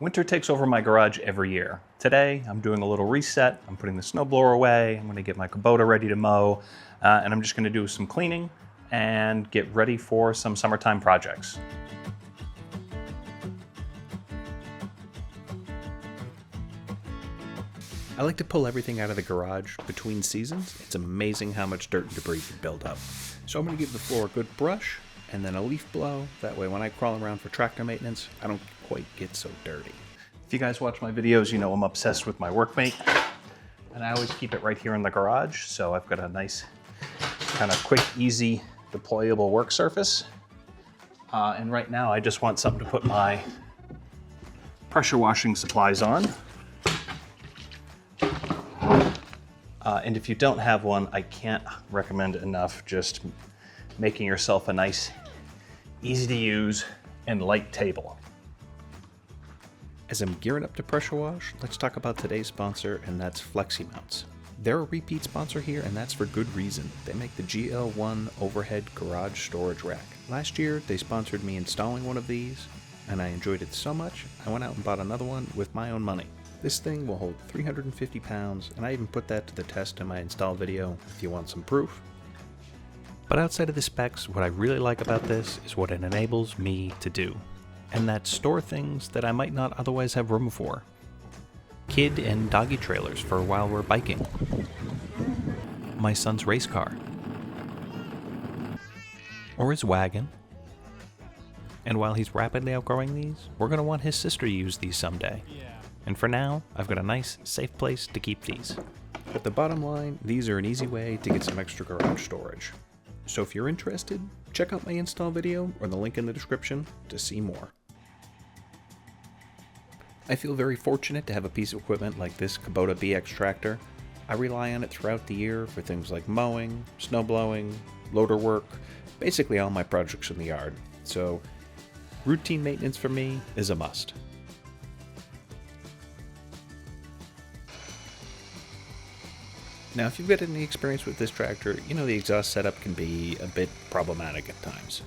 Winter takes over my garage every year. Today, I'm doing a little reset. I'm putting the snowblower away. I'm gonna get my Kubota ready to mow, and I'm just gonna do some cleaning and get ready for some summertime projects. I like to pull everything out of the garage between seasons. It's amazing how much dirt and debris can build up. So I'm gonna give the floor a good brush and then a leaf blow. That way when I crawl around for tractor maintenance, I don't quite get so dirty. If you guys watch my videos, you know I'm obsessed with my workmate, and I always keep it right here in the garage. So I've got a nice kind of quick, easy, deployable work surface. And right now I just want something to put my pressure washing supplies on. And if you don't have one, I can't recommend enough just making yourself a nice, easy to use and light table. As I'm gearing up to pressure wash, let's talk about today's sponsor, and that's Flexi Mounts. They're a repeat sponsor here, and that's for good reason. They make the GL1 overhead garage storage rack. Last year, they sponsored me installing one of these, and I enjoyed it so much, I went out and bought another one with my own money. This thing will hold 350 pounds, and I even put that to the test in my install video if you want some proof. But outside of the specs, what I really like about this is what it enables me to do. And that's store things that I might not otherwise have room for. Kid and doggy trailers for while we're biking. My son's race car. Or his wagon. And while he's rapidly outgrowing these, we're going to want his sister to use these someday. And for now, I've got a nice, safe place to keep these. But the bottom line, these are an easy way to get some extra garage storage. So if you're interested, check out my install video or the link in the description to see more. I feel very fortunate to have a piece of equipment like this Kubota BX tractor. I rely on it throughout the year for things like mowing, snow blowing, loader work, basically all my projects in the yard. So routine maintenance for me is a must. Now, if you've got any experience with this tractor, you know the exhaust setup can be a bit problematic at times.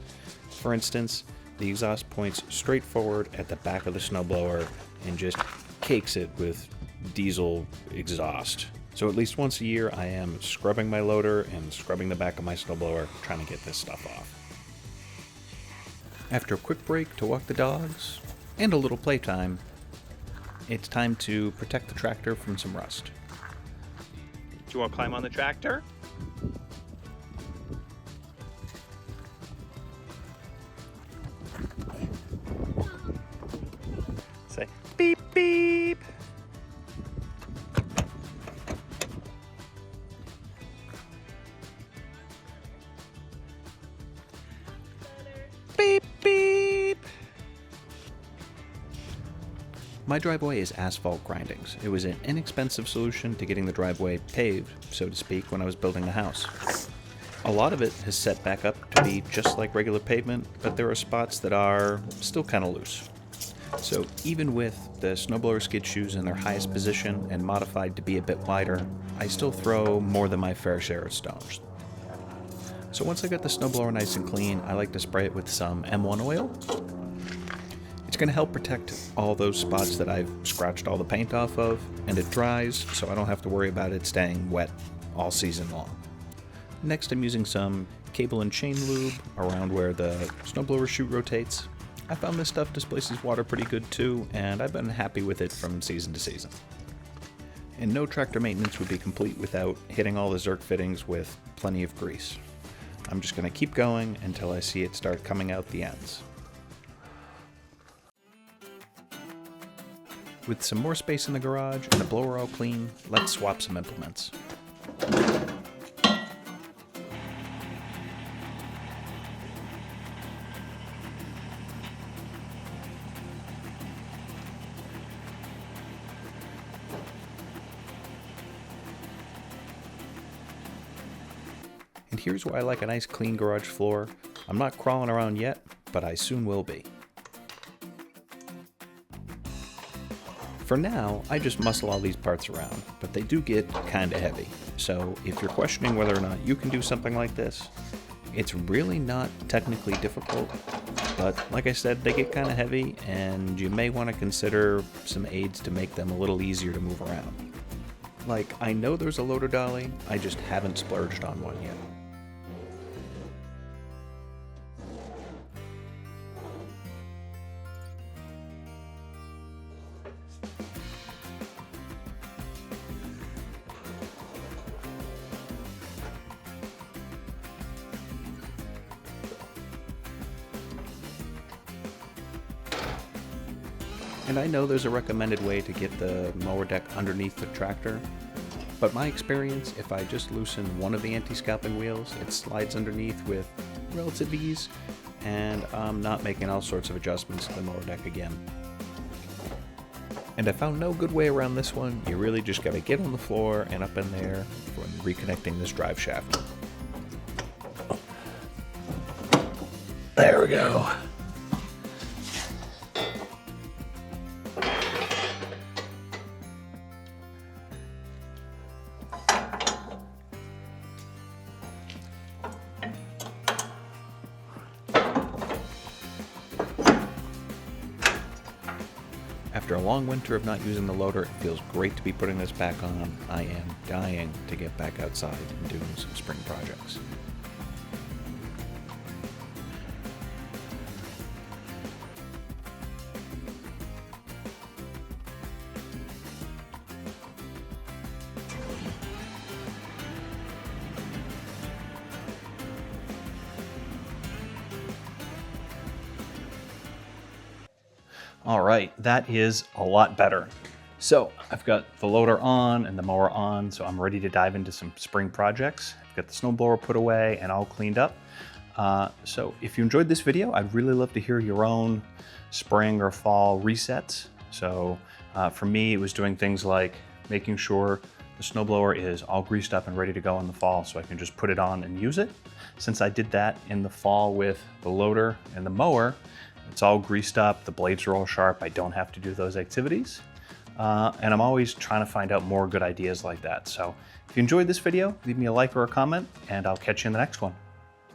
For instance, the exhaust points straight forward at the back of the snowblower and just cakes it with diesel exhaust. So at least once a year, I am scrubbing my loader and scrubbing the back of my snowblower, trying to get this stuff off. After a quick break to walk the dogs and a little playtime, it's time to protect the tractor from some rust. Do you want to climb on the tractor? Say beep beep. Beep beep. My driveway is asphalt grindings. It was an inexpensive solution to getting the driveway paved, so to speak, when I was building the house. A lot of it has set back up to be just like regular pavement, but there are spots that are still kind of loose. So even with the snowblower skid shoes in their highest position and modified to be a bit wider, I still throw more than my fair share of stones. So once I got the snowblower nice and clean, I like to spray it with some M1 oil. It's going to help protect all those spots that I've scratched all the paint off of, and it dries so I don't have to worry about it staying wet all season long. Next, I'm using some cable and chain lube around where the snowblower chute rotates. I found this stuff displaces water pretty good too, and I've been happy with it from season to season. And no tractor maintenance would be complete without hitting all the Zerk fittings with plenty of grease. I'm just going to keep going until I see it start coming out the ends. With some more space in the garage and the blower all clean, let's swap some implements. And here's why I like a nice clean garage floor. I'm not crawling around yet, but I soon will be. For now, I just muscle all these parts around, but they do get kinda heavy. So if you're questioning whether or not you can do something like this, it's really not technically difficult. But like I said, they get kind of heavy, and you may want to consider some aids to make them a little easier to move around. Like, I know there's a loader dolly, I just haven't splurged on one yet. And I know there's a recommended way to get the mower deck underneath the tractor, but my experience, if I just loosen one of the anti-scalping wheels, it slides underneath with relative ease, and I'm not making all sorts of adjustments to the mower deck again. And I found no good way around this one. You really just gotta get on the floor and up in there when reconnecting this drive shaft. There we go. After a long winter of not using the loader, it feels great to be putting this back on. I am dying to get back outside and doing some spring projects. All right, that is a lot better. So I've got the loader on and the mower on, so I'm ready to dive into some spring projects. I've got the snowblower put away and all cleaned up. So if you enjoyed this video, I'd really love to hear your own spring or fall resets. So for me, it was doing things like making sure the snowblower is all greased up and ready to go in the fall so I can just put it on and use it. Since I did that in the fall with the loader and the mower, it's all greased up, the blades are all sharp, I don't have to do those activities. And I'm always trying to find out more good ideas like that. So if you enjoyed this video, leave me a like or a comment, and I'll catch you in the next one.